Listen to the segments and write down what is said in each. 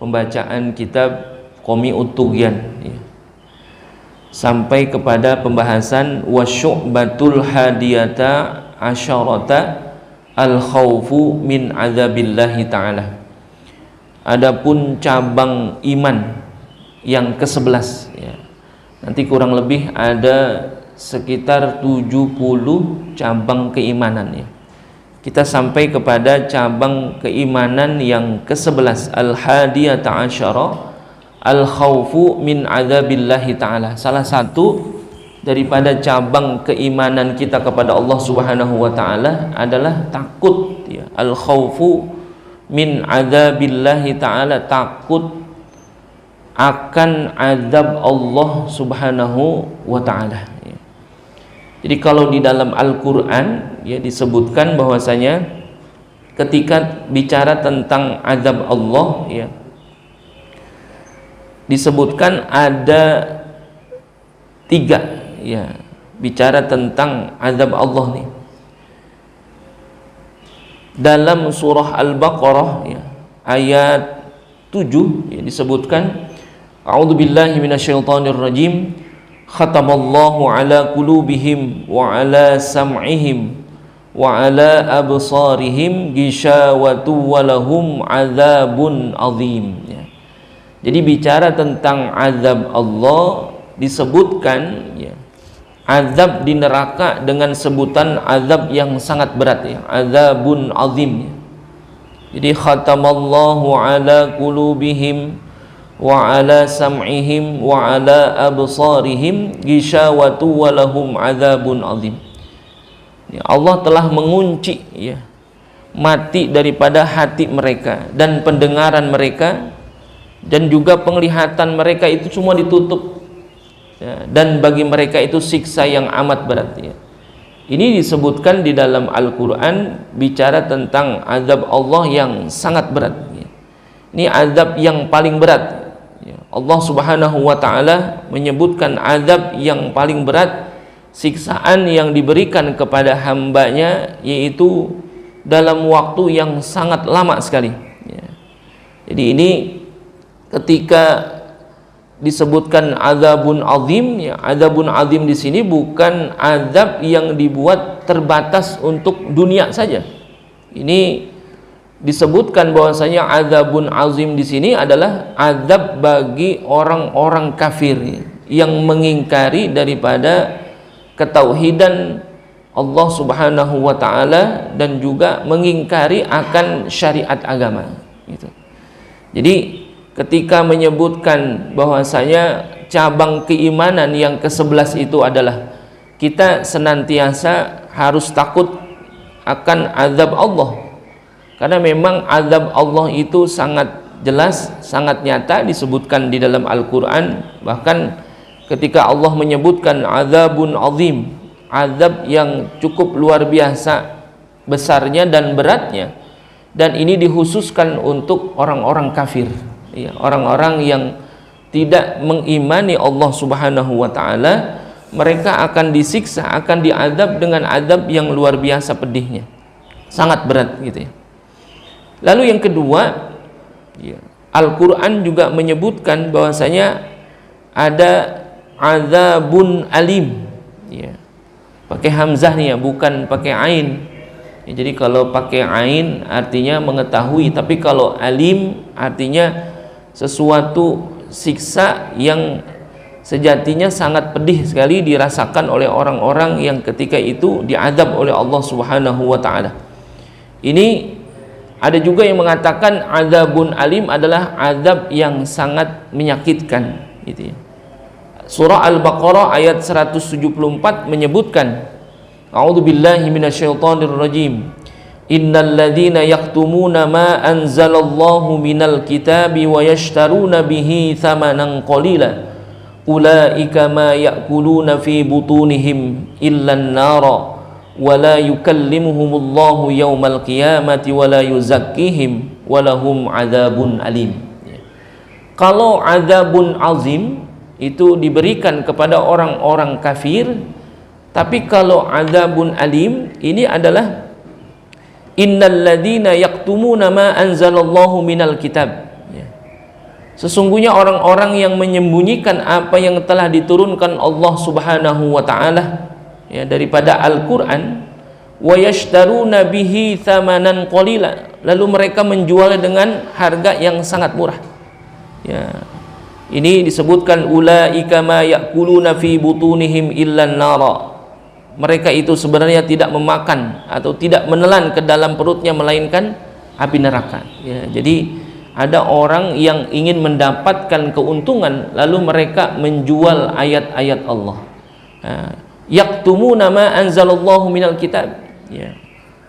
pembacaan kitab Qami'ut Tughyan, ya, sampai kepada pembahasan wasyu'batul hadiyata asyarata al-khawfu min azabillahi ta'ala. Adapun cabang iman yang ke-11, ya, nanti kurang lebih ada sekitar 70 cabang keimanan, ya. Kita sampai kepada cabang keimanan yang ke-11, al-hadiyata asyara al-khawfu min azabillahi ta'ala. Salah satu daripada cabang keimanan kita kepada Allah Subhanahu wa ta'ala adalah takut, ya. Al-khawfu min azabillahi ta'ala, takut akan azab Allah Subhanahu wa ta'ala, ya. Jadi kalau di dalam Al-Quran, ya, disebutkan bahwasanya ketika bicara tentang azab Allah, ya, disebutkan ada 3, ya, bicara tentang azab Allah nih. Dalam surah Al-Baqarah, ya, ayat 7, ya, disebutkan a'udzubillahi minasyaitonir rajim, khatamallahu ala qulubihim wa ala sam'ihim wa ala absarihim ghishawatu wa lahum adzabun azim, ya. Jadi bicara tentang azab Allah disebutkan, ya, azab di neraka dengan sebutan azab yang sangat berat, ya, azabun azim, ya. Jadi khatamallahu ala qulubihim wa ala sam'ihim wa ala absarihim ghishawatu wa lahum adzabun azim. Ya, Allah telah mengunci, ya, mati daripada hati mereka dan pendengaran mereka, dan juga penglihatan mereka itu semua ditutup, ya, dan bagi mereka itu siksa yang amat berat, ya. Ini disebutkan di dalam Al-Quran bicara tentang azab Allah yang sangat berat, ya. Ini azab yang paling berat, ya. Allah Subhanahu wa ta'ala menyebutkan azab yang paling berat, siksaan yang diberikan kepada hambanya, yaitu dalam waktu yang sangat lama sekali, ya. Jadi ini ketika disebutkan azabun azim, ya, azabun azim di sini bukan azab yang dibuat terbatas untuk dunia saja. Ini disebutkan bahwasanya azabun azim di sini adalah azab bagi orang-orang kafir yang mengingkari daripada ketauhidan Allah Subhanahu wa ta'ala dan juga mengingkari akan syariat agama, gitu. Jadi ketika menyebutkan bahwasanya cabang keimanan yang ke-11 itu adalah kita senantiasa harus takut akan azab Allah, karena memang azab Allah itu sangat jelas, sangat nyata disebutkan di dalam Al-Quran. Bahkan ketika Allah menyebutkan azabun azim, azab yang cukup luar biasa besarnya dan beratnya, dan ini dikhususkan untuk orang-orang kafir, ya, orang-orang yang tidak mengimani Allah Subhanahu wa ta'ala. Mereka akan disiksa, akan diazab dengan azab yang luar biasa pedihnya, sangat berat, gitu, ya. Lalu yang kedua, ya, Al-Quran juga menyebutkan bahwasanya ada azabun alim, ya, pakai hamzah nih, ya, bukan pakai ain, ya. Jadi kalau pakai ain artinya mengetahui, tapi kalau alim artinya sesuatu siksa yang sejatinya sangat pedih sekali dirasakan oleh orang-orang yang ketika itu diazab oleh Allah Subhanahu wa ta'ala. Ini ada juga yang mengatakan azabun alim adalah azab yang sangat menyakitkan, gitu, ya. Surah Al-Baqarah ayat 174 menyebutkan a'udzubillahi minasyaitonir rajim, innal ladzina yaktumuna ma anzalallahu minal kitabi wa yashtaruna bihi thamanan qalila ulaika ma ya'kuluna fi butunihim illan nara wa la yukallimuhumullahu yaumal qiyamati wa la yuzakkihim wa lahum adzabun alim. Kalau adzabun azim itu diberikan kepada orang-orang kafir, tapi kalau adzabun alim ini adalah innal ladzina yaktumuna ma anzalallahu minal kitab, ya. Sesungguhnya orang-orang yang menyembunyikan apa yang telah diturunkan Allah Subhanahu wa taala ya daripada Al-Qur'an, wa yashtaruna bihi thamanan qalila, lalu mereka menjual dengan harga yang sangat murah. Ya. Ini disebutkan ulaika ma ya'kuluna fi butunihim illan nara. Mereka itu sebenarnya tidak memakan atau tidak menelan ke dalam perutnya melainkan api neraka. Ya, jadi ada orang yang ingin mendapatkan keuntungan lalu mereka menjual ayat-ayat Allah. Yaktumuna ma anzalallahu minal kitab. Ya.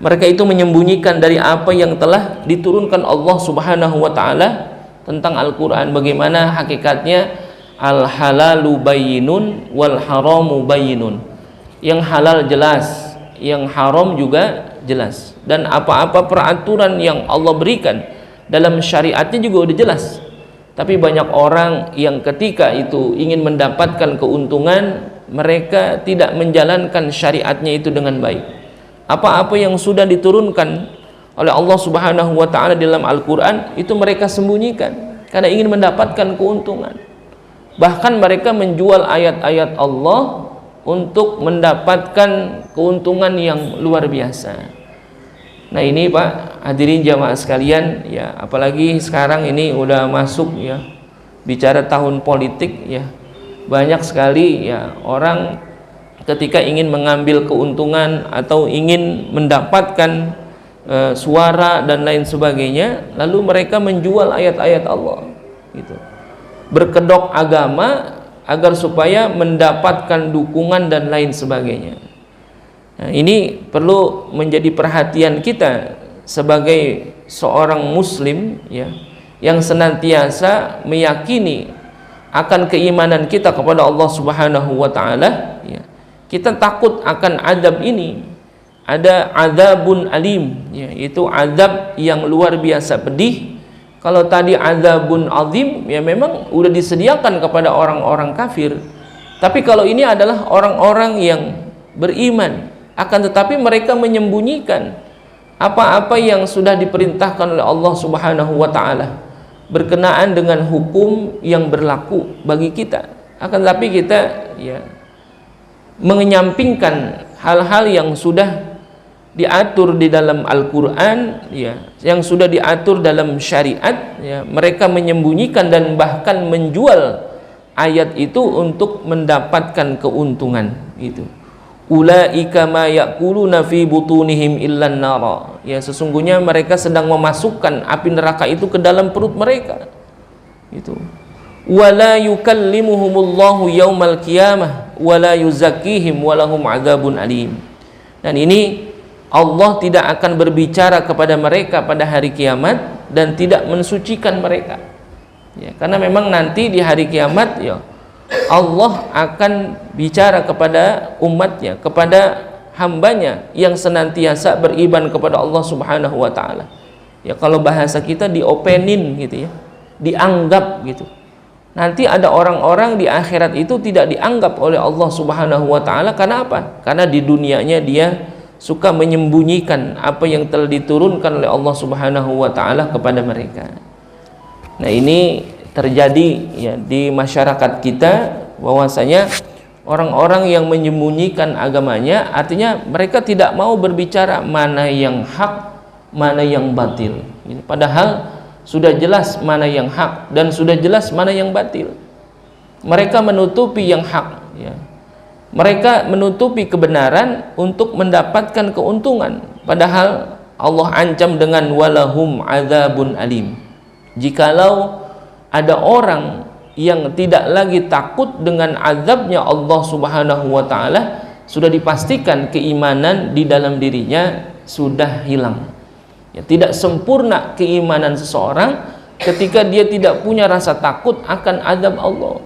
Mereka itu menyembunyikan dari apa yang telah diturunkan Allah Subhanahu wa taala tentang Al-Qur'an. Bagaimana hakikatnya al-halalu bayyinun wal haramu bayyinun. Yang halal jelas, yang haram juga jelas. Dan apa-apa peraturan yang Allah berikan dalam syariatnya juga udah jelas. Tapi banyak orang yang ketika itu ingin mendapatkan keuntungan, mereka tidak menjalankan syariatnya itu dengan baik. Apa-apa yang sudah diturunkan oleh Allah Subhanahu wa taala dalam Al-Qur'an itu mereka sembunyikan karena ingin mendapatkan keuntungan. Bahkan mereka menjual ayat-ayat Allah untuk mendapatkan keuntungan yang luar biasa. Nah ini Pak, hadirin jamaah sekalian ya, apalagi sekarang ini udah masuk ya bicara tahun politik ya, banyak sekali ya orang ketika ingin mengambil keuntungan atau ingin mendapatkan suara dan lain sebagainya, lalu mereka menjual ayat-ayat Allah gitu, berkedok agama agar supaya mendapatkan dukungan dan lain sebagainya. Nah, ini perlu menjadi perhatian kita sebagai seorang muslim ya, yang senantiasa meyakini akan keimanan kita kepada Allah Subhanahu wa taala ya. Kita takut akan azab ini. Ada azabun alim ya, itu azab yang luar biasa pedih. Kalau tadi azabun azim ya memang udah disediakan kepada orang-orang kafir. Tapi kalau ini adalah orang-orang yang beriman, akan tetapi mereka menyembunyikan apa-apa yang sudah diperintahkan oleh Allah Subhanahu wa taala berkenaan dengan hukum yang berlaku bagi kita. Akan tetapi kita ya menyampingkan hal-hal yang sudah diatur di dalam Al-Qur'an ya, yang sudah diatur dalam syariat ya, mereka menyembunyikan dan bahkan menjual ayat itu untuk mendapatkan keuntungan itu. Ulaika ma ya'kuluna fi butunihim illan nara. Ya, sesungguhnya mereka sedang memasukkan api neraka itu ke dalam perut mereka. Itu. Wala yukallimuhumullahu yaumal qiyamah wala yuzakkihim walahum adzabun alim. Dan ini Allah tidak akan berbicara kepada mereka pada hari kiamat dan tidak mensucikan mereka. Ya, karena memang nanti di hari kiamat ya Allah akan bicara kepada umatnya, kepada hambanya yang senantiasa beriman kepada Allah Subhanahu wa taala. Ya kalau bahasa kita diopenin gitu ya, dianggap gitu. Nanti ada orang-orang di akhirat itu tidak dianggap oleh Allah Subhanahu wa taala karena apa? Karena di dunianya dia suka menyembunyikan apa yang telah diturunkan oleh Allah Subhanahu wa taala kepada mereka. Nah, ini terjadi ya di masyarakat kita, bahwasanya orang-orang yang menyembunyikan agamanya, artinya mereka tidak mau berbicara mana yang hak, mana yang batil. Padahal sudah jelas mana yang hak dan sudah jelas mana yang batil. Mereka menutupi yang hak ya. Mereka menutupi kebenaran untuk mendapatkan keuntungan, padahal Allah ancam dengan walahum adzabun alim. Jikalau ada orang yang tidak lagi takut dengan azabnya Allah Subhanahu wa taala, sudah dipastikan keimanan di dalam dirinya sudah hilang. Ya, tidak sempurna keimanan seseorang ketika dia tidak punya rasa takut akan azab Allah.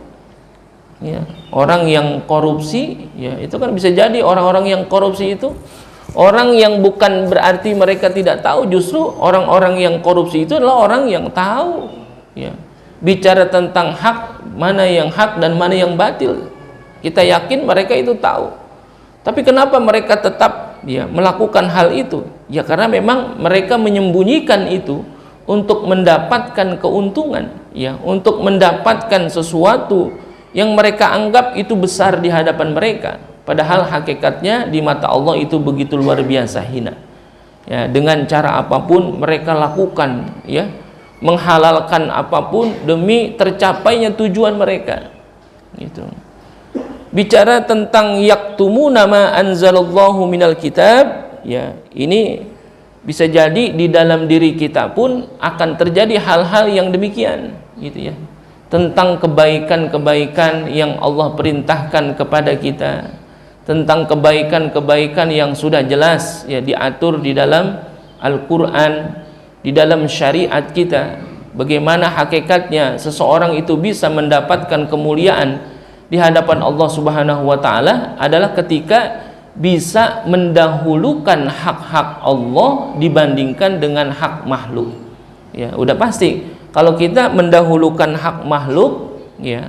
Ya, orang yang korupsi, ya itu kan bisa jadi orang-orang yang korupsi itu orang yang bukan berarti mereka tidak tahu, justru orang-orang yang korupsi itu adalah orang yang tahu. Ya. Bicara tentang hak, mana yang hak dan mana yang batil, kita yakin mereka itu tahu. Tapi kenapa mereka tetap ya melakukan hal itu? Ya karena memang mereka menyembunyikan itu untuk mendapatkan keuntungan, ya, untuk mendapatkan sesuatu yang mereka anggap itu besar di hadapan mereka, padahal hakikatnya di mata Allah itu begitu luar biasa hina. Ya, dengan cara apapun mereka lakukan, ya, menghalalkan apapun demi tercapainya tujuan mereka. Gitu. Bicara tentang yaktumuna ma anzalallahu minal kitab, ya, ini bisa jadi di dalam diri kita pun akan terjadi hal-hal yang demikian, gitu ya, tentang kebaikan-kebaikan yang Allah perintahkan kepada kita, tentang kebaikan-kebaikan yang sudah jelas, ya, diatur di dalam Al-Quran, di dalam syariat kita. Bagaimana hakikatnya seseorang itu bisa mendapatkan kemuliaan di hadapan Allah Subhanahu wa Ta'ala adalah ketika bisa mendahulukan hak-hak Allah dibandingkan dengan hak makhluk. Ya, udah pasti kalau kita mendahulukan hak makhluk, ya,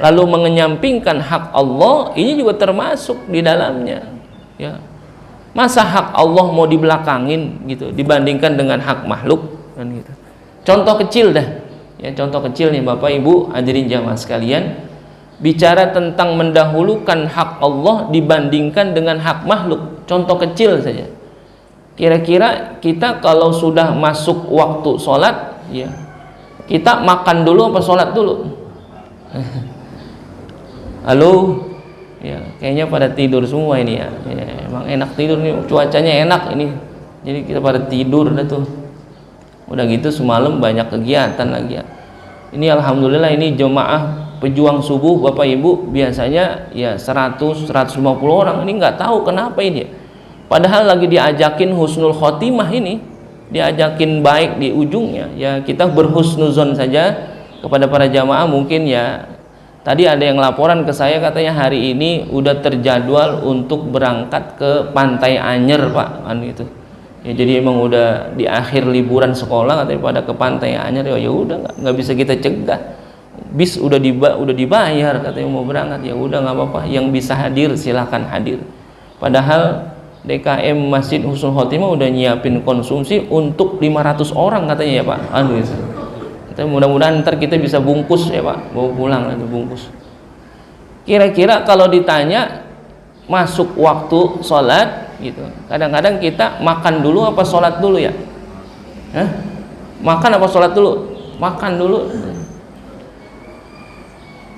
lalu mengenyampingkan hak Allah, ini juga termasuk di dalamnya. Ya. Masa hak Allah mau dibelakangin gitu dibandingkan dengan hak makhluk, kan gitu. Contoh kecil dah. Ya, contoh kecil nih Bapak Ibu hadirin jamaah sekalian. Bicara tentang mendahulukan hak Allah dibandingkan dengan hak makhluk, contoh kecil saja. Kira-kira kita kalau sudah masuk waktu sholat, ya, kita makan dulu apa sholat dulu? Halo, ya, kayaknya pada tidur semua ini, ya. Ya, emang enak tidur nih, cuacanya enak ini, jadi kita pada tidur dah tuh. Udah gitu semalam banyak kegiatan lagi, ya. Ini alhamdulillah ini jemaah pejuang subuh Bapak Ibu biasanya ya 100-150 orang, ini nggak tahu kenapa ini, padahal lagi diajakin husnul khotimah, ini diajakin baik di ujungnya, ya kita berhusnuzon saja kepada para jamaah. Mungkin ya tadi ada yang laporan ke saya katanya hari ini udah terjadwal untuk berangkat ke Pantai Anyer Pak, kan gitu ya, jadi emang udah di akhir liburan sekolah katanya pada ke Pantai Anyer. Ya udah nggak bisa kita cegah, bis udah dibayar katanya mau berangkat, ya udah nggak apa-apa, yang bisa hadir silahkan hadir. Padahal DKM Masjid Husnul Khotimah udah nyiapin konsumsi untuk 500 orang katanya, ya Pak. Aduh, gitu. Mudah-mudahan ntar kita bisa bungkus, ya Pak, bawa pulang nanti bungkus. Kira-kira kalau ditanya masuk waktu sholat gitu, kadang-kadang kita makan dulu apa sholat dulu, ya? Hah? Makan apa sholat dulu? Makan dulu.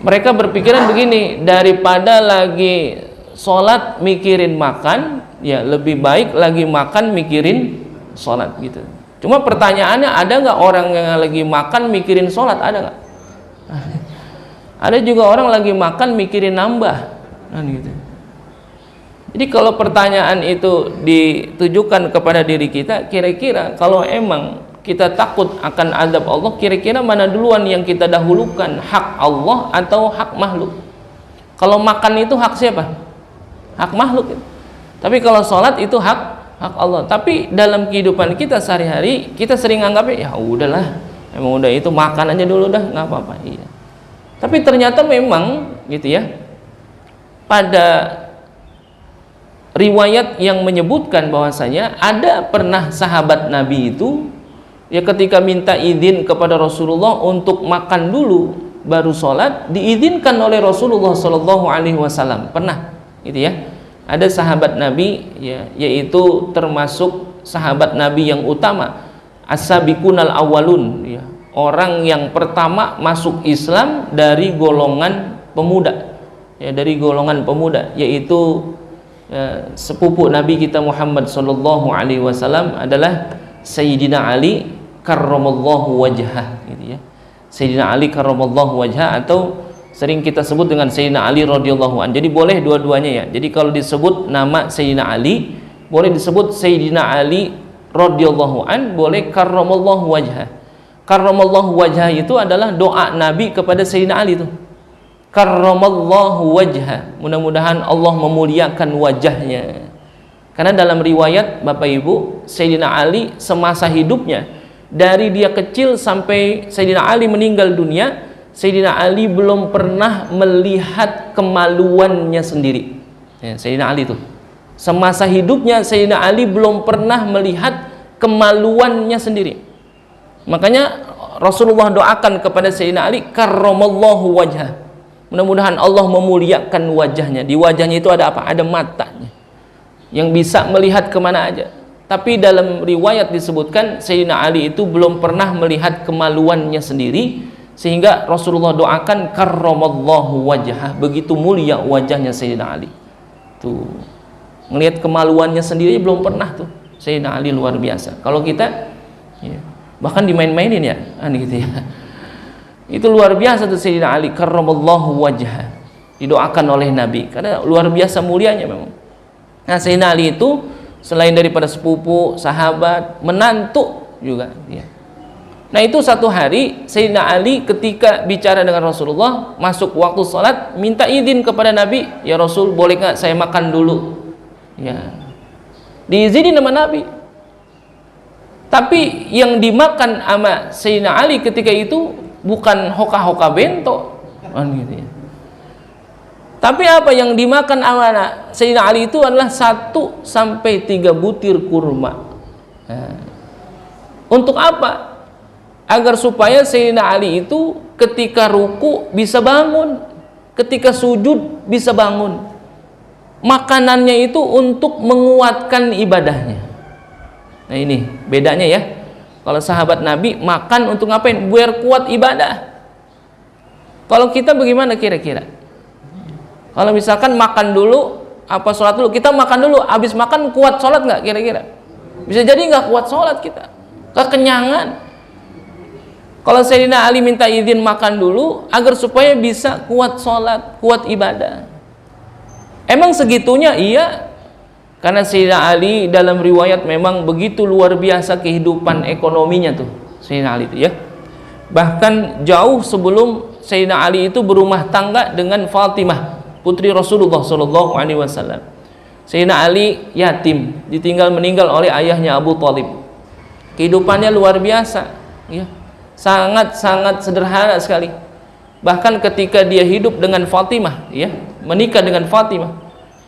Mereka berpikiran begini, daripada lagi sholat mikirin makan, ya lebih baik lagi makan mikirin sholat gitu. Cuma pertanyaannya, ada nggak orang yang lagi makan mikirin sholat? Ada nggak? Ada juga orang lagi makan mikirin nambah, kan gitu. Jadi kalau pertanyaan itu ditujukan kepada diri kita, kira-kira kalau emang kita takut akan azab Allah, kira-kira mana duluan yang kita dahulukan, hak Allah atau hak makhluk? Kalau makan itu hak siapa? Hak makhluk. Tapi kalau sholat itu hak Allah. Tapi dalam kehidupan kita sehari-hari kita sering anggapnya, ya udahlah, emang udah itu makan aja dulu dah, nggak apa-apa. Iya. Tapi ternyata memang gitu ya, pada riwayat yang menyebutkan bahwasanya ada pernah sahabat Nabi itu, ya ketika minta izin kepada Rasulullah untuk makan dulu baru sholat, diizinkan oleh Rasulullah Shallallahu Alaihi Wasallam. Pernah, gitu ya. Ada sahabat Nabi, ya, yaitu termasuk sahabat Nabi yang utama, as-sabiqunal awwalun, ya, orang yang pertama masuk Islam dari golongan pemuda, ya, dari golongan pemuda, yaitu ya, sepupu Nabi kita Muhammad Shallallahu Alaihi Wasallam adalah Sayyidina Ali karramallahu wajhah, gitu ya. Sayyidina Ali karramallahu wajhah, atau sering kita sebut dengan Sayyidina Ali radhiyallahu an. Jadi boleh dua-duanya, ya. Jadi kalau disebut nama Sayyidina Ali, boleh disebut Sayyidina Ali radhiyallahu an, boleh karramallahu wajhah. Karramallahu wajhah itu adalah doa Nabi kepada Sayyidina Ali itu. Karramallahu wajhah, mudah-mudahan Allah memuliakan wajahnya. Karena dalam riwayat Bapak Ibu, Sayyidina Ali semasa hidupnya, dari dia kecil sampai Sayyidina Ali meninggal dunia, Sayyidina Ali belum pernah melihat kemaluannya sendiri, ya, Sayyidina Ali itu semasa hidupnya Sayyidina Ali belum pernah melihat kemaluannya sendiri. Makanya Rasulullah doakan kepada Sayyidina Ali, karramallahu wajhah. Mudah-mudahan Allah memuliakan wajahnya. Di wajahnya itu ada apa? Ada matanya yang bisa melihat kemana aja. Tapi dalam riwayat disebutkan Sayyidina Ali itu belum pernah melihat kemaluannya sendiri, sehingga Rasulullah doakan karramallahu wajhah. Begitu mulia wajahnya Sayyidina Ali. Tuh, melihat kemaluannya sendiri belum pernah tuh. Sayyidina Ali luar biasa. Kalau kita ya, bahkan dimain-mainin ya, gitu ya. Itu luar biasa tuh Sayyidina Ali, karramallahu wajhah. Didoakan oleh Nabi karena luar biasa mulianya memang. Nah, Sayyidina Ali itu selain daripada sepupu, sahabat, menantu juga ya. Nah, itu satu hari Sayyidina Ali ketika bicara dengan Rasulullah, masuk waktu sholat, minta izin kepada Nabi, ya Rasul, boleh nggak saya makan dulu? Ya, diizinin sama Nabi. Tapi yang dimakan sama Sayyidina Ali ketika itu bukan hoka-hoka bento, gitu ya. Tapi apa yang dimakan sama Sayyidina Ali itu adalah 1 sampai 3 butir kurma. Nah, untuk apa? Agar supaya Sayyidina Ali itu ketika ruku bisa bangun, ketika sujud bisa bangun. Makanannya itu untuk menguatkan ibadahnya. Nah, ini bedanya ya. Kalau sahabat Nabi makan untuk ngapain? Biar kuat ibadah. Kalau kita bagaimana kira-kira? Kalau misalkan makan dulu, apa sholat dulu? Kita makan dulu, habis makan kuat sholat nggak kira-kira? Bisa jadi nggak kuat sholat kita, kekenyangan. Kalau Sayyidina Ali minta izin makan dulu agar supaya bisa kuat sholat, kuat ibadah. Emang segitunya? Iya. Karena Sayyidina Ali dalam riwayat memang begitu luar biasa kehidupan ekonominya tuh Sayyidina Ali itu ya. Bahkan jauh sebelum Sayyidina Ali itu berumah tangga dengan Fatimah, putri Rasulullah SAW. Sayyidina Ali yatim, ditinggal meninggal oleh ayahnya Abu Thalib. Kehidupannya luar biasa ya. Sangat-sangat sederhana sekali. Bahkan ketika dia hidup dengan Fatimah ya, menikah dengan Fatimah,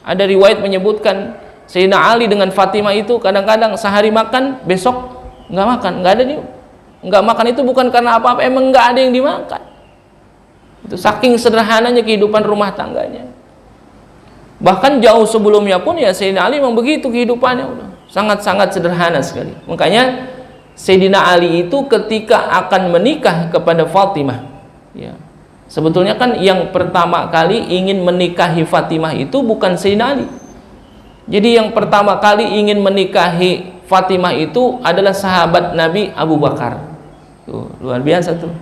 ada riwayat menyebutkan Sayyidina Ali dengan Fatimah itu kadang-kadang sehari makan, besok nggak makan, nggak ada dia, nggak makan itu bukan karena apa-apa, emang nggak ada yang dimakan. Itu saking sederhananya kehidupan rumah tangganya. Bahkan jauh sebelumnya pun ya Sayyidina Ali memang begitu kehidupannya, udah sangat-sangat sederhana sekali. Makanya Sayyidina Ali itu ketika akan menikah kepada Fatimah ya, sebetulnya kan yang pertama kali ingin menikahi Fatimah itu bukan Sayyidina Ali. Jadi yang pertama kali ingin menikahi Fatimah itu adalah sahabat Nabi Abu Bakar. Tuh, luar biasa tuh.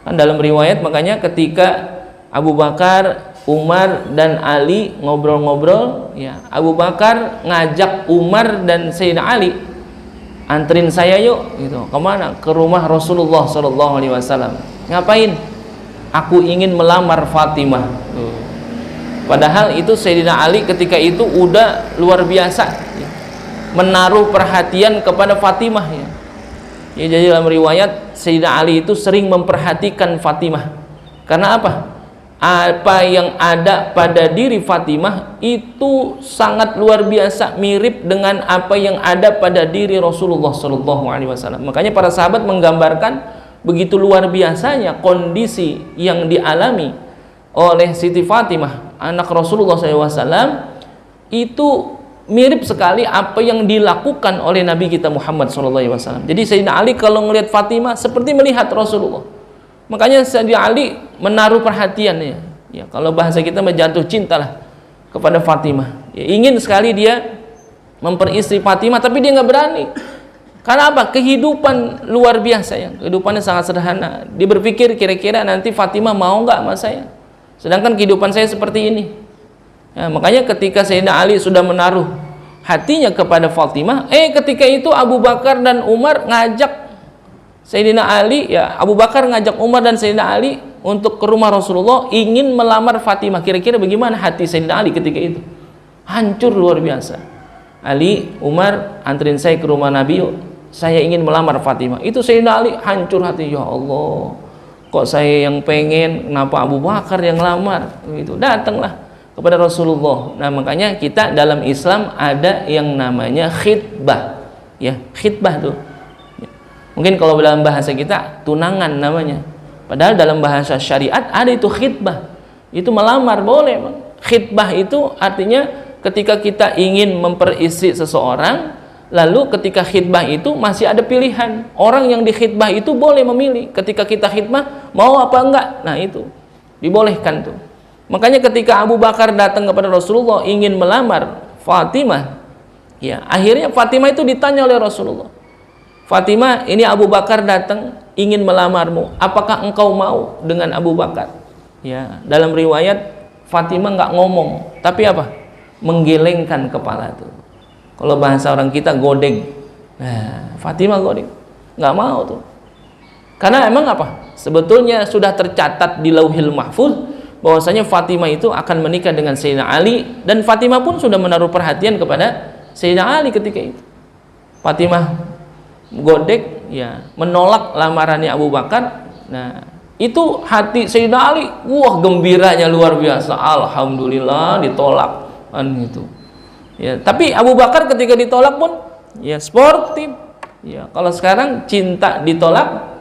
Kan dalam riwayat makanya ketika Abu Bakar, Umar dan Ali ngobrol-ngobrol ya, Abu Bakar ngajak Umar dan Sayyidina Ali, anterin saya yuk gitu. Kemana? Ke rumah Rasulullah SAW. Ngapain? Aku ingin melamar Fatimah. Tuh. Padahal itu Sayyidina Ali ketika itu udah luar biasa ya, menaruh perhatian kepada Fatimah ya. Ya, jadi dalam riwayat Sayyidina Ali itu sering memperhatikan Fatimah. Karena apa? Apa yang ada pada diri Fatimah itu sangat luar biasa mirip dengan apa yang ada pada diri Rasulullah SAW. Makanya para sahabat menggambarkan begitu luar biasanya kondisi yang dialami oleh Siti Fatimah, anak Rasulullah SAW, itu mirip sekali apa yang dilakukan oleh Nabi kita Muhammad SAW. Jadi Sayyidina Ali kalau melihat Fatimah seperti melihat Rasulullah. Makanya Sayyidina Ali menaruh perhatiannya ya, kalau bahasa kita menjatuh cintalah kepada Fatimah ya, ingin sekali dia memperistri Fatimah, tapi dia nggak berani. Karena apa? Kehidupan luar biasa ya, kehidupannya sangat sederhana. Dia berpikir kira-kira nanti Fatimah mau nggak sama saya, sedangkan kehidupan saya seperti ini ya. Makanya ketika Sayyidina Ali sudah menaruh hatinya kepada Fatimah, ketika itu Abu Bakar dan Umar ngajak Sayyidina Ali ya, Abu Bakar ngajak Umar dan Sayyidina Ali untuk ke rumah Rasulullah ingin melamar Fatimah. Kira-kira bagaimana hati Sayyidina Ali ketika itu? Hancur luar biasa. Ali, Umar, anterin saya ke rumah Nabi yuk, saya ingin melamar Fatimah. Itu Sayyidina Ali hancur hati, ya Allah, kok saya yang pengen, kenapa Abu Bakar yang lamar? Itu datanglah kepada Rasulullah. Nah, makanya kita dalam Islam ada yang namanya khitbah ya, khitbah tuh. Mungkin kalau dalam bahasa kita tunangan namanya. Padahal dalam bahasa syariat ada itu khitbah. Itu melamar boleh. Khitbah itu artinya ketika kita ingin memperistri seseorang, lalu ketika khitbah itu masih ada pilihan. Orang yang dikhitbah itu boleh memilih. Ketika kita khitbah mau apa enggak. Nah itu dibolehkan tuh. Makanya ketika Abu Bakar datang kepada Rasulullah ingin melamar Fatimah, ya akhirnya Fatimah itu ditanya oleh Rasulullah, Fatimah, ini Abu Bakar datang ingin melamarmu, apakah engkau mau dengan Abu Bakar? Ya, dalam riwayat Fatimah nggak ngomong, tapi apa? Menggelengkan kepala tuh. Kalau bahasa orang kita godeng. Nah, Fatimah godeng, nggak mau tuh. Karena emang apa? Sebetulnya sudah tercatat di Lauhil Mahfuz bahwasanya Fatimah itu akan menikah dengan Sayyidina Ali, dan Fatimah pun sudah menaruh perhatian kepada Sayyidina Ali ketika itu. Fatimah godek, ya, menolak lamarannya Abu Bakar. Nah, itu hati Sayyidina Ali, wah gembiranya luar biasa. Alhamdulillah ditolak kan gitu. Ya, tapi Abu Bakar ketika ditolak pun ya sportif. Ya, kalau sekarang cinta ditolak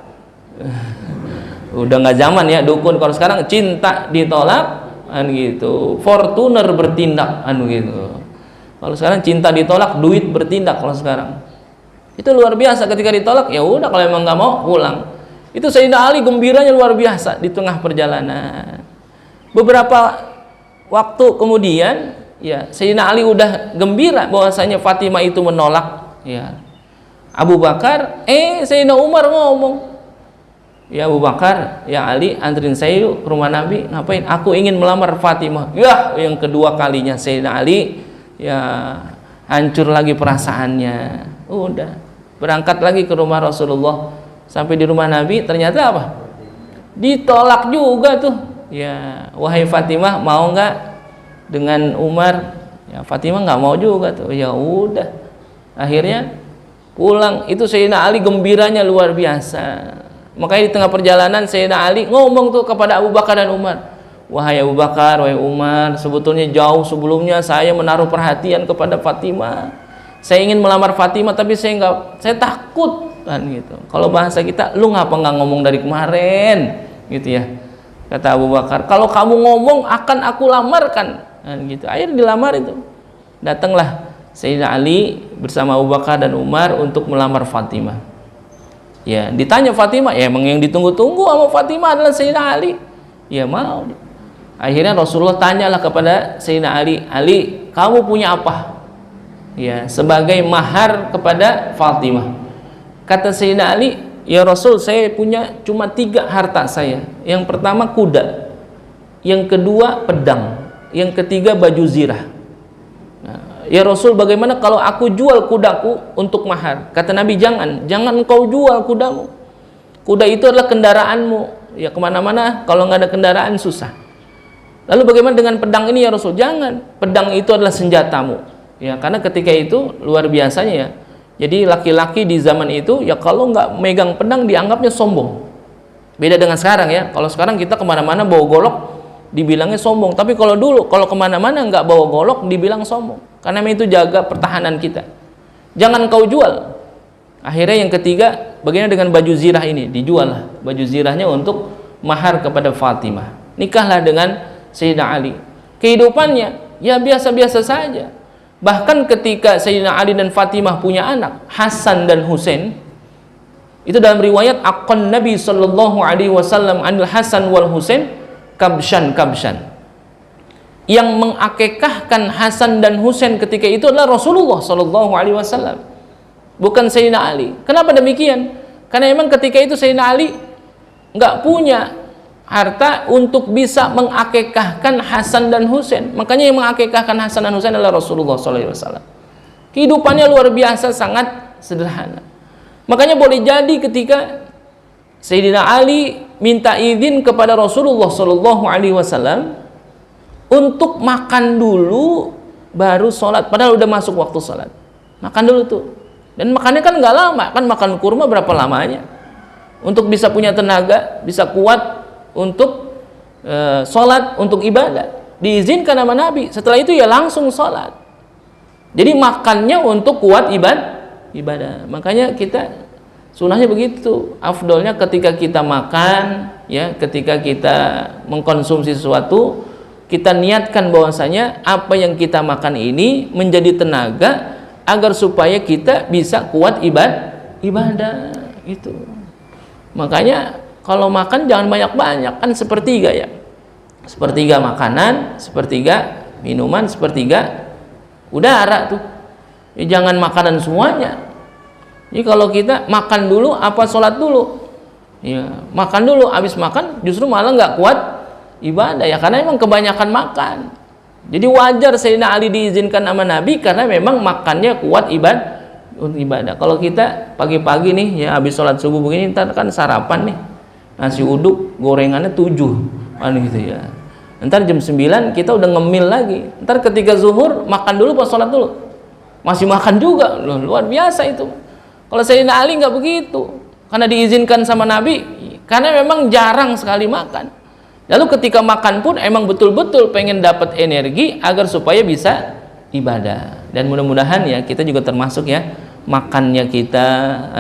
udah nggak zaman ya dukun. Kalau sekarang cinta ditolak kan gitu. Fortuner bertindak kan gitu. Kalau sekarang cinta ditolak, duit bertindak kalau sekarang. Itu luar biasa, ketika ditolak ya udah, kalau emang nggak mau pulang. Itu Sayyidina Ali gembiranya luar biasa di tengah perjalanan. Beberapa waktu kemudian ya Sayyidina Ali udah gembira bahwasanya Fatimah itu menolak ya Abu Bakar. Sayyidina Umar ngomong, ya Abu Bakar, ya Ali, anterin saya yuk ke rumah Nabi. Ngapain? Aku ingin melamar Fatimah. Ya, yang kedua kalinya Sayyidina Ali ya hancur lagi perasaannya. Udah berangkat lagi ke rumah Rasulullah. Sampai di rumah Nabi ternyata apa? Ditolak juga tuh. Ya, wahai Fatimah, mau nggak dengan Umar? Ya, Fatimah nggak mau juga tuh. Ya udah, akhirnya pulang. Itu Sayyidina Ali gembiranya luar biasa. Makanya di tengah perjalanan Sayyidina Ali ngomong tuh kepada Abu Bakar dan Umar, wahai Abu Bakar, wahai Umar, sebetulnya jauh sebelumnya saya menaruh perhatian kepada Fatimah. Saya ingin melamar Fatimah, tapi saya takut kan gitu. Kalau bahasa kita, lu ngapa nggak ngomong dari kemarin gitu ya, kata Abu Bakar. Kalau kamu ngomong akan aku lamarkan kan gitu. Akhirnya dilamar itu. Datanglah Sayyidina Ali bersama Abu Bakar dan Umar untuk melamar Fatimah. Ya, ditanya Fatimah, ya emang yang ditunggu-tunggu sama Fatimah adalah Sayyidina Ali. Ya mau. Akhirnya Rasulullah tanyalah kepada Sayyidina Ali, Ali, kamu punya apa? Ya, sebagai mahar kepada Fatimah. Kata Sayyidina Ali, ya Rasul, saya punya cuma 3 harta saya. Yang pertama kuda, yang kedua pedang, yang ketiga baju zirah. Nah, ya Rasul, bagaimana kalau aku jual kudaku untuk mahar? Kata Nabi, jangan kau jual kudamu. Kuda itu adalah kendaraanmu. Ya kemana-mana kalau nggak ada kendaraan susah. Lalu bagaimana dengan pedang ini ya Rasul? Jangan, pedang itu adalah senjatamu. Ya, karena ketika itu luar biasanya ya. Jadi laki-laki di zaman itu ya kalau nggak megang pedang dianggapnya sombong. Beda dengan sekarang ya. Kalau sekarang kita kemana-mana bawa golok dibilangnya sombong. Tapi kalau dulu kalau kemana-mana nggak bawa golok dibilang sombong. Karena itu jaga pertahanan kita. Jangan kau jual. Akhirnya yang ketiga, bagaimana dengan baju zirah ini? Dijual lah baju zirahnya untuk mahar kepada Fatimah. Nikahlah dengan Sayyidina Ali. Kehidupannya ya biasa-biasa saja. Bahkan ketika Sayyidina Ali dan Fatimah punya anak, Hasan dan Husain, itu dalam riwayat aqan Nabi sallallahu alaihi wasallam anil Hasan wal Husain kabshan. Yang mengakekahkan Hasan dan Husain ketika itu adalah Rasulullah sallallahu alaihi wasallam, bukan Sayyidina Ali. Kenapa demikian? Karena memang ketika itu Sayyidina Ali nggak punya harta untuk bisa mengakekahkan Hasan dan Husain. Makanya yang mengakekahkan Hasan dan Husain adalah Rasulullah SAW. Kehidupannya luar biasa, sangat sederhana. Makanya boleh jadi ketika Sayyidina Ali minta izin kepada Rasulullah SAW untuk makan dulu baru sholat, padahal udah masuk waktu sholat. Makan dulu tuh. Dan makannya kan nggak lama, kan makan kurma berapa lamanya? Untuk bisa punya tenaga, bisa kuat untuk sholat, untuk ibadah, diizinkan sama Nabi. Setelah itu ya langsung sholat. Jadi makannya untuk kuat ibadah. Makanya kita Sunnahnya begitu. Afdolnya ketika kita makan, ya, ketika kita mengkonsumsi sesuatu, kita niatkan bahwasanya apa yang kita makan ini menjadi tenaga agar supaya kita bisa kuat ibadah itu. Makanya kalau makan jangan banyak-banyak, kan sepertiga ya. Sepertiga makanan, sepertiga minuman, sepertiga udara tuh. Ya, jangan makanan semuanya. Jadi kalau kita makan dulu apa sholat dulu, ya, makan dulu, habis makan justru malah nggak kuat ibadah ya, karena memang kebanyakan makan. Jadi wajar Sayyidina Ali diizinkan sama Nabi karena memang makannya kuat ibadah. Kalau kita pagi-pagi nih ya, habis sholat subuh begini, ntar kan sarapan nih, nasi uduk gorengannya 7 kan gitu ya. Ntar jam 9 kita udah ngemil lagi. Ntar ketika zuhur makan dulu pas sholat dulu, masih makan juga. Loh, luar biasa itu. Kalau Sayyidina Ali nggak begitu, karena diizinkan sama Nabi, karena memang jarang sekali makan. Lalu ketika makan pun emang betul-betul pengen dapat energi agar supaya bisa ibadah. Dan mudah-mudahan ya kita juga termasuk ya, makannya kita,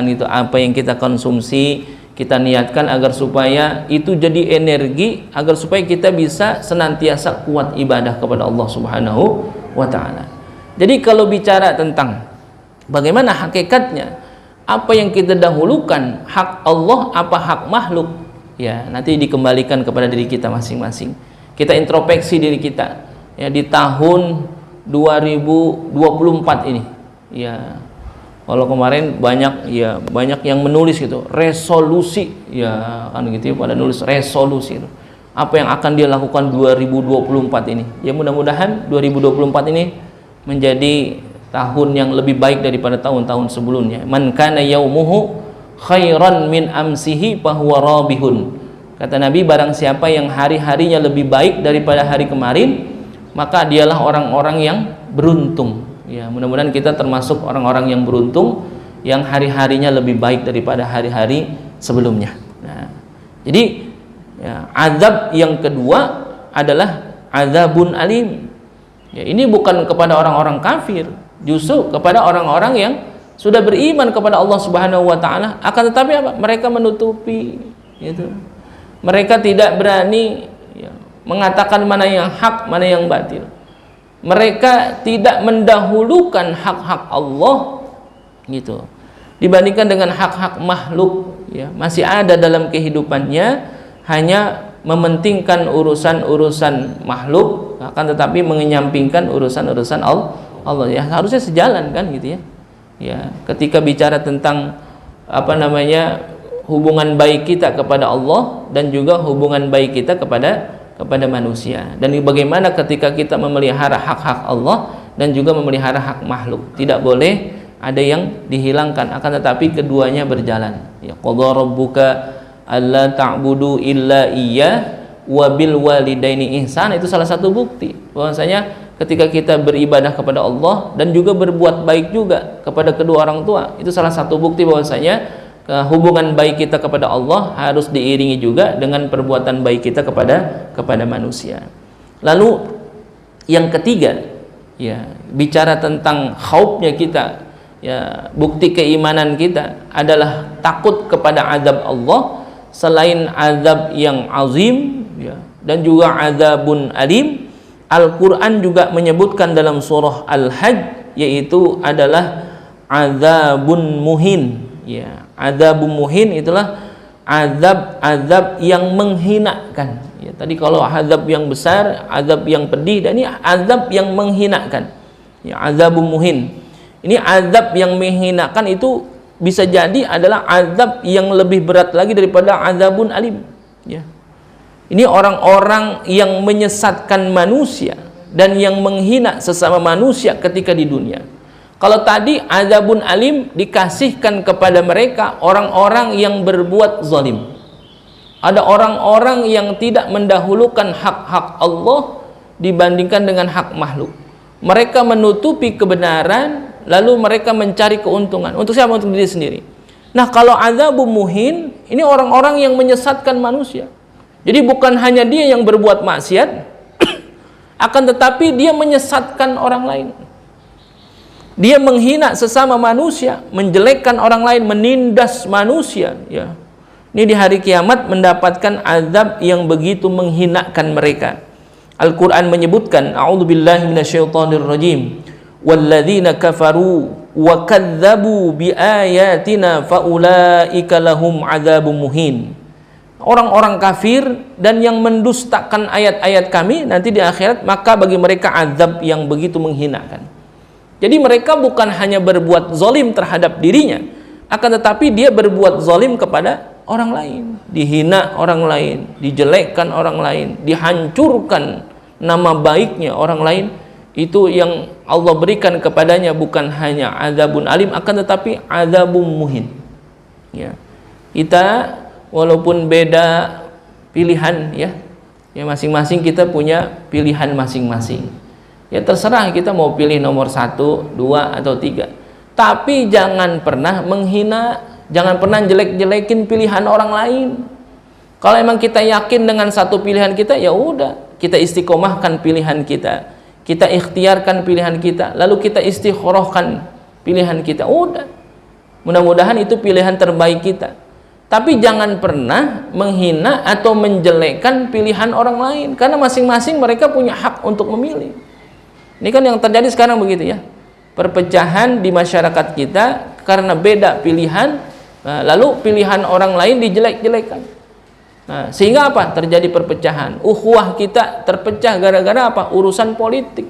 itu apa yang kita konsumsi, kita niatkan agar supaya itu jadi energi, agar supaya kita bisa senantiasa kuat ibadah kepada Allah Subhanahu wa Ta'ala. Jadi kalau bicara tentang bagaimana hakikatnya, apa yang kita dahulukan, hak Allah apa hak makhluk, ya nanti dikembalikan kepada diri kita masing-masing. Kita introspeksi diri kita ya di tahun 2024 ini ya. Kalau kemarin banyak yang menulis gitu resolusi ya kan gitu ya, pada nulis resolusi itu apa yang akan dia lakukan 2024 ini. Ya mudah-mudahan 2024 ini menjadi tahun yang lebih baik daripada tahun-tahun sebelumnya. Man kana yaumuhu khairan min amsihi fahuwa rabihun. Kata Nabi, barang siapa yang hari-harinya lebih baik daripada hari kemarin, maka dialah orang-orang yang beruntung. Ya, mudah-mudahan kita termasuk orang-orang yang beruntung yang hari-harinya lebih baik daripada hari-hari sebelumnya. Nah, jadi ya, azab yang kedua adalah azabun alim. Ya, ini bukan kepada orang-orang kafir, justru kepada orang-orang yang sudah beriman kepada Allah Subhanahu wa Ta'ala. Akan tetapi apa? Mereka menutupi gitu. Mereka tidak berani ya, mengatakan mana yang hak, mana yang batil. Mereka tidak mendahulukan hak-hak Allah gitu dibandingkan dengan hak-hak makhluk ya. Masih ada dalam kehidupannya, hanya mementingkan urusan-urusan makhluk, akan tetapi mengenyampingkan urusan-urusan Allah ya. Harusnya sejalan kan gitu ya. Ya, ketika bicara tentang hubungan baik kita kepada Allah dan juga hubungan baik kita kepada manusia, dan bagaimana ketika kita memelihara hak-hak Allah dan juga memelihara hak makhluk, tidak boleh ada yang dihilangkan, akan tetapi keduanya berjalan ya. Qadha rabbuka alla ta'budu illa iyyah wa bil walidaini ihsan, itu salah satu bukti bahwasanya ketika kita beribadah kepada Allah dan juga berbuat baik juga kepada kedua orang tua, itu salah satu bukti bahwasanya hubungan baik kita kepada Allah harus diiringi juga dengan perbuatan baik kita kepada manusia. Lalu yang ketiga ya, bicara tentang khaufnya kita ya, bukti keimanan kita adalah takut kepada azab Allah selain azab yang azim ya, dan juga azabun alim. Al-Quran juga menyebutkan dalam surah Al-Hajj, yaitu adalah azabun muhin ya. Azabun muhin itulah azab yang menghinakan ya. Tadi kalau azab yang besar, azab yang pedih, dan ini azab yang menghinakan ya, azabun muhin. Ini azab yang menghinakan itu bisa jadi adalah azab yang lebih berat lagi daripada azabun alim ya. Ini orang-orang yang menyesatkan manusia dan yang menghina sesama manusia ketika di dunia. Kalau tadi azabun alim dikasihkan kepada mereka orang-orang yang berbuat zalim. Ada orang-orang yang tidak mendahulukan hak-hak Allah dibandingkan dengan hak makhluk. Mereka menutupi kebenaran, lalu mereka mencari keuntungan. Untuk siapa? Untuk diri sendiri. Nah, kalau azabun muhin, ini orang-orang yang menyesatkan manusia. Jadi bukan hanya dia yang berbuat maksiat, akan tetapi dia menyesatkan orang lain. Dia menghina sesama manusia, menjelekkan orang lain, menindas manusia, ya. Ini di hari kiamat mendapatkan azab yang begitu menghinakan mereka. Al-Quran menyebutkan, a'udzubillahi minasyaitonirrajim, walladzina kafaru wa kadzabu biayatina faulaika lahum adzabun muhin. Orang-orang kafir dan yang mendustakan ayat-ayat kami nanti di akhirat, maka bagi mereka azab yang begitu menghinakan. Jadi mereka bukan hanya berbuat zalim terhadap dirinya, akan tetapi dia berbuat zalim kepada orang lain, dihina orang lain, dijelekkan orang lain, dihancurkan nama baiknya orang lain. Itu yang Allah berikan kepadanya bukan hanya azabun alim, akan tetapi azabun muhin. Ya. Kita walaupun beda pilihan, ya masing-masing kita punya pilihan masing-masing. Ya terserah kita mau pilih nomor 1, 2, atau 3. Tapi jangan pernah menghina, jangan pernah jelek-jelekin pilihan orang lain. Kalau emang kita yakin dengan satu pilihan kita, ya udah, kita istiqomahkan pilihan kita. Kita ikhtiarkan pilihan kita, lalu kita istikharahkan pilihan kita. Udah. Mudah-mudahan itu pilihan terbaik kita. Tapi jangan pernah menghina atau menjelekkan pilihan orang lain, karena masing-masing mereka punya hak untuk memilih. Ini kan yang terjadi sekarang begitu, ya. Perpecahan di masyarakat kita karena beda pilihan, lalu pilihan orang lain dijelek-jelekan. Nah, sehingga apa? Terjadi perpecahan. Ukhuwah kita terpecah gara-gara apa? Urusan politik.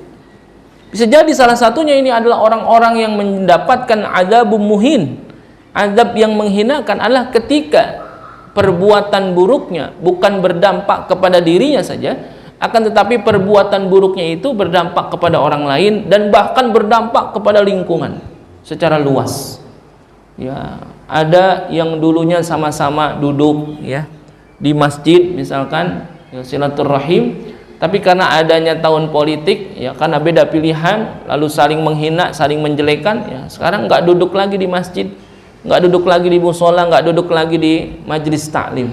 Bisa jadi salah satunya ini adalah orang-orang yang mendapatkan azabun muhin. Azab yang menghinakan adalah ketika perbuatan buruknya bukan berdampak kepada dirinya saja, akan tetapi perbuatan buruknya itu berdampak kepada orang lain dan bahkan berdampak kepada lingkungan secara luas. Ya, ada yang dulunya sama-sama duduk, ya, di masjid misalkan, ya, silaturahim, tapi karena adanya tahun politik, ya, karena beda pilihan lalu saling menghina, saling menjelekan, ya, sekarang nggak duduk lagi di masjid, nggak duduk lagi di musola, nggak duduk lagi di majelis taklim.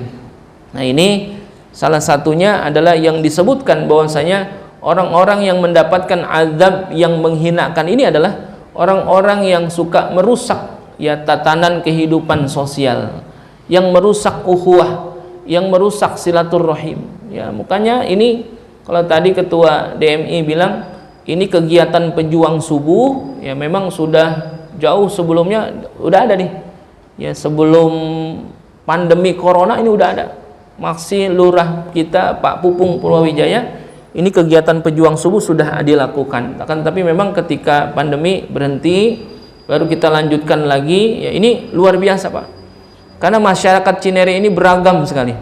Nah, ini salah satunya adalah yang disebutkan bahwasanya orang-orang yang mendapatkan azab yang menghinakan ini adalah orang-orang yang suka merusak, ya, tatanan kehidupan sosial, yang merusak ukhuwah, yang merusak silaturahim. Ya, makanya ini kalau tadi ketua DMI bilang ini kegiatan pejuang subuh, ya memang sudah jauh sebelumnya udah ada nih. Ya, sebelum pandemi corona ini udah ada. Maksi lurah kita Pak Pupung Purwawijaya, ini kegiatan pejuang subuh sudah dilakukan. Akan tapi memang ketika pandemi berhenti, baru kita lanjutkan lagi. Ya, ini luar biasa, Pak. Karena masyarakat Cinere ini beragam sekali.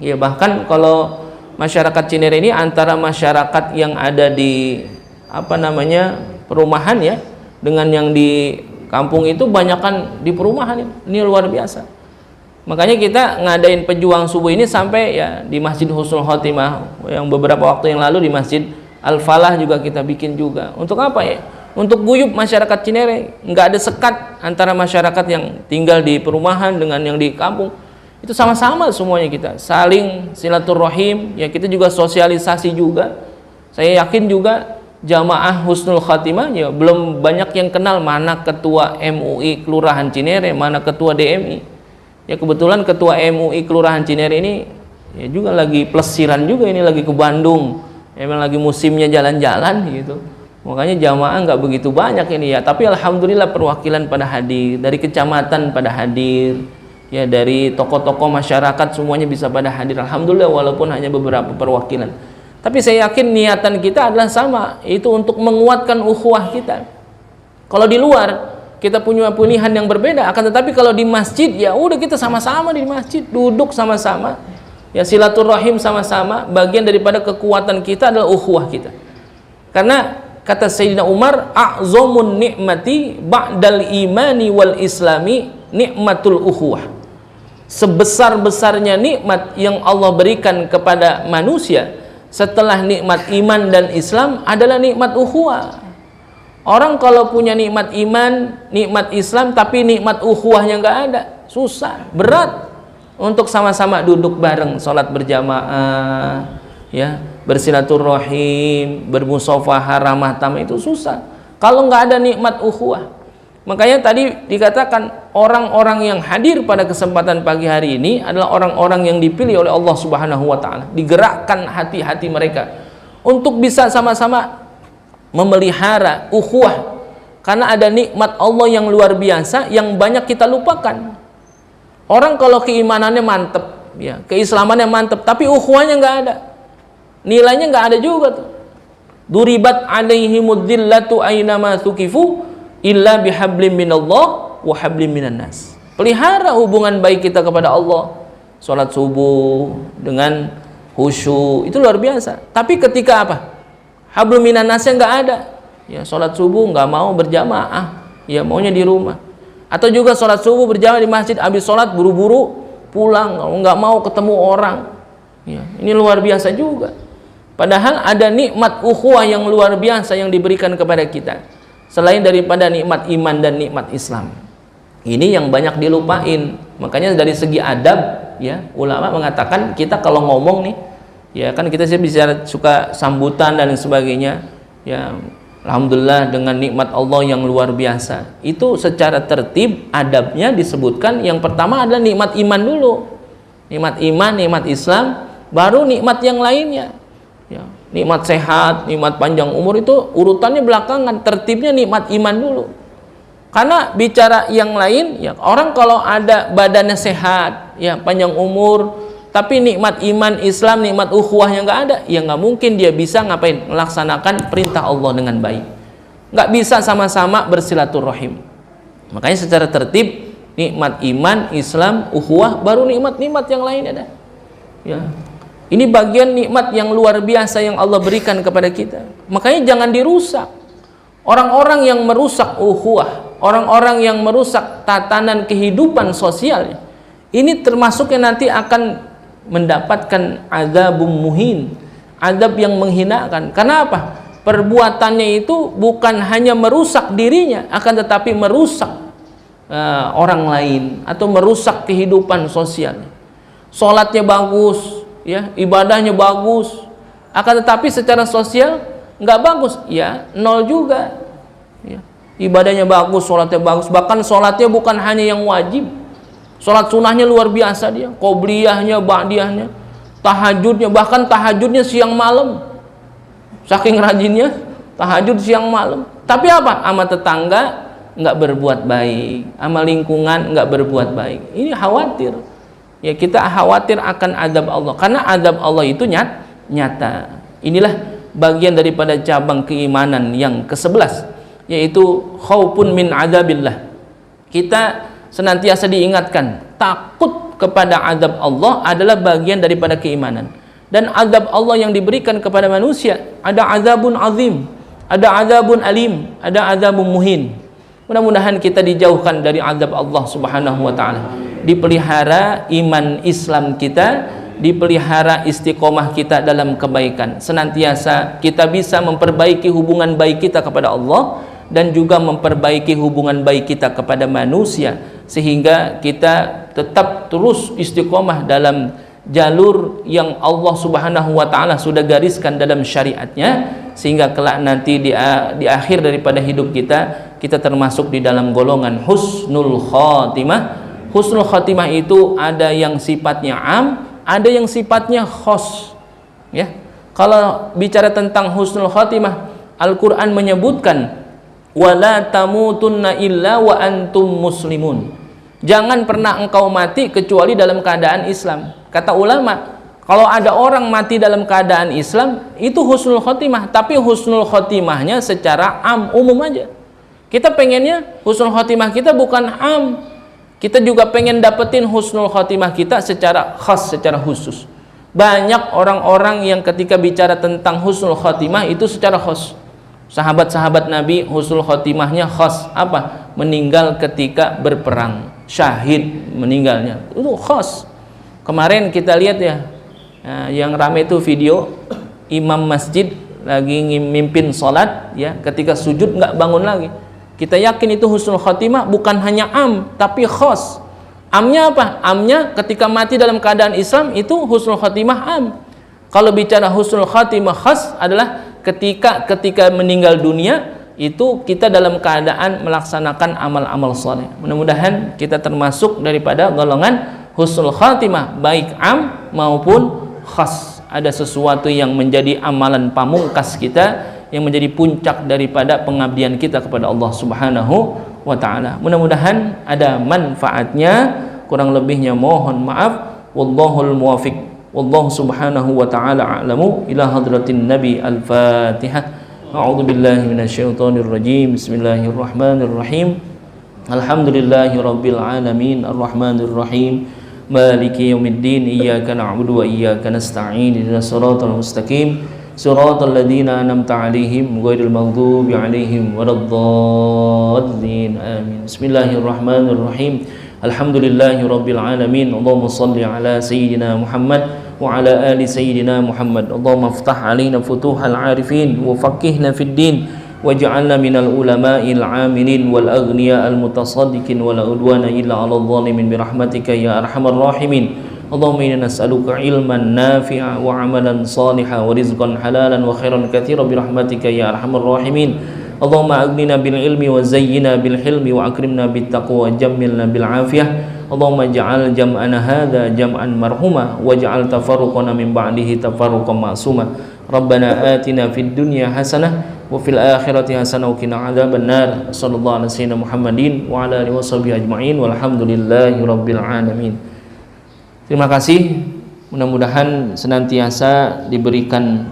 Ya, bahkan kalau masyarakat Cinere ini antara masyarakat yang ada di perumahan, ya, dengan yang di kampung itu banyakkan di perumahan. Ini luar biasa. Makanya kita ngadain pejuang subuh ini sampai, ya, di Masjid Husnul Khotimah, yang beberapa waktu yang lalu di Masjid Al-Falah juga kita bikin juga. Untuk apa, ya? Untuk guyup masyarakat Cinere. Nggak ada sekat antara masyarakat yang tinggal di perumahan dengan yang di kampung. Itu sama-sama semuanya kita saling silaturahim, ya, kita juga sosialisasi juga. Saya yakin juga jamaah Husnul Khatimah, ya, belum banyak yang kenal mana ketua MUI Kelurahan Cinere, mana ketua DMI. Ya, kebetulan ketua MUI Kelurahan Cinere ini, ya, juga lagi plesiran juga, ini lagi ke Bandung, emang lagi musimnya jalan-jalan gitu. Makanya jamaah nggak begitu banyak ini, ya, tapi alhamdulillah perwakilan pada hadir, dari kecamatan pada hadir, ya, dari tokoh-tokoh masyarakat semuanya bisa pada hadir, alhamdulillah, walaupun hanya beberapa perwakilan. Tapi saya yakin niatan kita adalah sama, itu untuk menguatkan ukhuwah kita. Kalau di luar kita punya pilihan yang berbeda, akan tetapi kalau di masjid, ya udah, kita sama-sama di masjid, duduk sama-sama, ya, silaturahim sama-sama. Bagian daripada kekuatan kita adalah ukhuwah kita. Karena kata Sayyidina Umar, a'zamun ni'mati ba'dal imani wal islami nikmatul ukhuwah. Sebesar-besarnya nikmat yang Allah berikan kepada manusia setelah nikmat iman dan Islam adalah nikmat ukhuwah. Orang kalau punya nikmat iman, nikmat Islam, tapi nikmat ukhuwahnya nggak ada, susah, berat untuk sama-sama duduk bareng, sholat berjamaah, ya, bersilaturahim, bermusafahah, ramah tamah, itu susah. kalau nggak ada nikmat ukhuwah. Makanya tadi dikatakan orang-orang yang hadir pada kesempatan pagi hari ini adalah orang-orang yang dipilih oleh Allah Subhanahu wa taala, digerakkan hati-hati mereka untuk bisa sama-sama memelihara ukhuwah, karena ada nikmat Allah yang luar biasa yang banyak kita lupakan. Orang kalau keimanannya mantep, ya, keislamannya mantep, tapi ukhuwahnya nggak ada, nilainya nggak ada juga tuh. Duribat alaihimud dhillatu aynama thuqifu illa bihablim minallah wa hablim minan nas. Pelihara hubungan baik kita kepada Allah, sholat subuh dengan khusyuk, itu luar biasa. Tapi ketika apa? Hablum minan nasnya nggak ada, ya, sholat subuh nggak mau berjamaah, ya, maunya di rumah. Atau juga sholat subuh berjamaah di masjid, habis sholat buru-buru pulang, nggak mau ketemu orang, ya, ini luar biasa juga. Padahal ada nikmat ukhuwah yang luar biasa yang diberikan kepada kita selain daripada nikmat iman dan nikmat Islam. Ini yang banyak dilupain. Makanya dari segi adab, ya, ulama mengatakan kita kalau ngomong nih, ya kan kita sih bisa suka sambutan dan sebagainya, ya, alhamdulillah dengan nikmat Allah yang luar biasa. Itu secara tertib adabnya disebutkan yang pertama adalah nikmat iman dulu. Nikmat iman, nikmat Islam, baru nikmat yang lainnya. Ya, nikmat sehat, nikmat panjang umur itu urutannya belakangan, tertibnya nikmat iman dulu. Karena bicara yang lain, ya, orang kalau ada badannya sehat, ya, panjang umur, tapi nikmat iman, Islam, nikmat ukhuwah yang nggak ada, ya nggak mungkin dia bisa ngapain? Melaksanakan perintah Allah dengan baik. Nggak bisa sama-sama bersilaturahim. Makanya secara tertib nikmat iman, Islam, ukhuwah, baru nikmat-nikmat yang lain ada. Ya. Ini bagian nikmat yang luar biasa yang Allah berikan kepada kita. Makanya jangan dirusak. Orang-orang yang merusak ukhuwah, orang-orang yang merusak tatanan kehidupan sosial, ini termasuknya nanti akan mendapatkan azabum muhin, azab yang menghinakan. Kenapa? Perbuatannya itu bukan hanya merusak dirinya, akan tetapi merusak orang lain atau merusak kehidupan sosialnya. Sholatnya bagus, ya, ibadahnya bagus, akan tetapi secara sosial nggak bagus, ya, nol juga. Ya. Ibadahnya bagus, sholatnya bagus, bahkan sholatnya bukan hanya yang wajib, sholat sunnahnya luar biasa dia, qobliyahnya, ba'diyahnya, tahajudnya, bahkan tahajudnya siang malam, saking rajinnya tahajud siang malam. Tapi apa? Sama tetangga nggak berbuat baik, sama lingkungan nggak berbuat baik. Ini khawatir. Ya, kita khawatir akan azab Allah, karena azab Allah itu nyata. Inilah bagian daripada cabang keimanan yang ke-11, yaitu khaufun min azabillah. Kita senantiasa diingatkan takut kepada azab Allah adalah bagian daripada keimanan. Dan azab Allah yang diberikan kepada manusia ada azabun azim, ada azabun alim, ada azabun muhin. Mudah-mudahan kita dijauhkan dari azab Allah Subhanahu wa taala. Dipelihara iman Islam kita, dipelihara istiqomah kita dalam kebaikan. Senantiasa kita bisa memperbaiki hubungan baik kita kepada Allah dan juga memperbaiki hubungan baik kita kepada manusia, sehingga kita tetap terus istiqomah dalam jalur yang Allah Subhanahu wa taala sudah gariskan dalam syariatnya, sehingga kelak nanti di akhir daripada hidup kita termasuk di dalam golongan husnul khatimah. Husnul khatimah itu ada yang sifatnya am, ada yang sifatnya khos. Ya. Kalau bicara tentang husnul khatimah, Al-Qur'an menyebutkan wala tamutunna illa wa antum muslimun. Jangan pernah engkau mati kecuali dalam keadaan Islam. Kata ulama, kalau ada orang mati dalam keadaan Islam, itu husnul khotimah. Tapi husnul khotimahnya secara am, umum aja. Kita pengennya husnul khotimah kita bukan am. Kita juga pengen dapetin husnul khotimah kita secara khas, secara khusus. Banyak orang-orang yang ketika bicara tentang husnul khotimah itu secara khas. Sahabat-sahabat Nabi husnul khotimahnya khas. Apa? Meninggal ketika berperang, syahid meninggalnya. Itu khas. Kemarin kita lihat ya, yang ramai itu video imam masjid lagi mimpin sholat, ya, ketika sujud nggak bangun lagi. Kita yakin itu husnul khatimah bukan hanya am, tapi khas. Amnya apa? Amnya ketika mati dalam keadaan Islam itu husnul khatimah am. Kalau bicara husnul khatimah khas adalah ketika meninggal dunia itu kita dalam keadaan melaksanakan amal-amal soleh. Mudah-mudahan kita termasuk daripada golongan husnul khatimah, baik am maupun khas. Ada sesuatu yang menjadi amalan pamungkas kita, yang menjadi puncak daripada pengabdian kita kepada Allah Subhanahu wa ta'ala. Mudah-mudahan ada manfaatnya, kurang lebihnya mohon maaf. Wallahul muwafiq. Wallahu subhanahu wa ta'ala a'lamu. Ila hadratin Nabi. Al-Fatihah. A'udzu billahi minasyaitonir rajim. Bismillahirrahmanirrahim. Alhamdulillahi rabbil alamin. Arrahmanir rahim. Maliki yaumiddin. Iyyaka na'budu wa iyyaka nasta'in. Ihdinas siratal mustaqim. Siratal ladzina an'amta 'alaihim ghairil maghdubi 'alaihim waladdallin. Amin. Bismillahirrahmanirrahim. Alhamdulillahi rabbil alamin. Allahumma shalli ala sayyidina Muhammad وعلى آل سيدنا محمد. اللهم افتح علينا فتوح العارفين وفقهنا في الدين واجعلنا من العلماء العاملين والأغنياء المتصدقين ولا عدوان إلا على الظالمين برحمتك يا أرحم الراحمين. اللهم إنا نسألك علما نافعا وعملا صالحا ورزقا حلالا وخيرا كثيرا برحمتك يا أرحم الراحمين. اللهم أغننا بالعلم وزينا بالحلم وأكرمنا بالتقوى وجملنا بالعافية. اللهم اجعل جمعنا هذا جمعا مرحوما واجعل تفرقنا من بعده تفرقا معصوما. ربنا آتنا في الدنيا حسنة وفي الآخرة حسنة وقنا عذاب النار. صلى الله على سيدنا محمد وعلى آله وصحبه أجمعين والحمد لله رب العالمين. Terima kasih. Mudah-mudahan senantiasa diberikan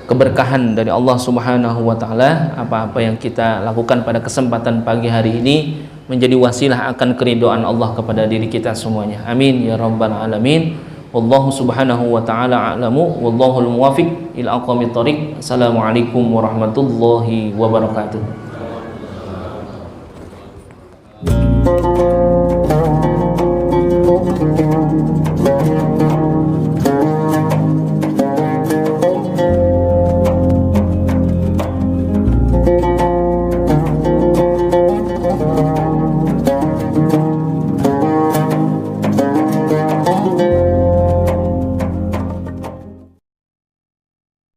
keberkahan dari Allah Subhanahu wa ta'ala. Apa-apa yang kita lakukan pada kesempatan pagi hari ini menjadi wasilah akan keridhaan Allah kepada diri kita semuanya. Amin ya rabbal alamin. Wallahu subhanahu wa ta'ala a'lamu. Wallahul muwafiq ila aqwamit thoriq. Assalamualaikum warahmatullahi wabarakatuh.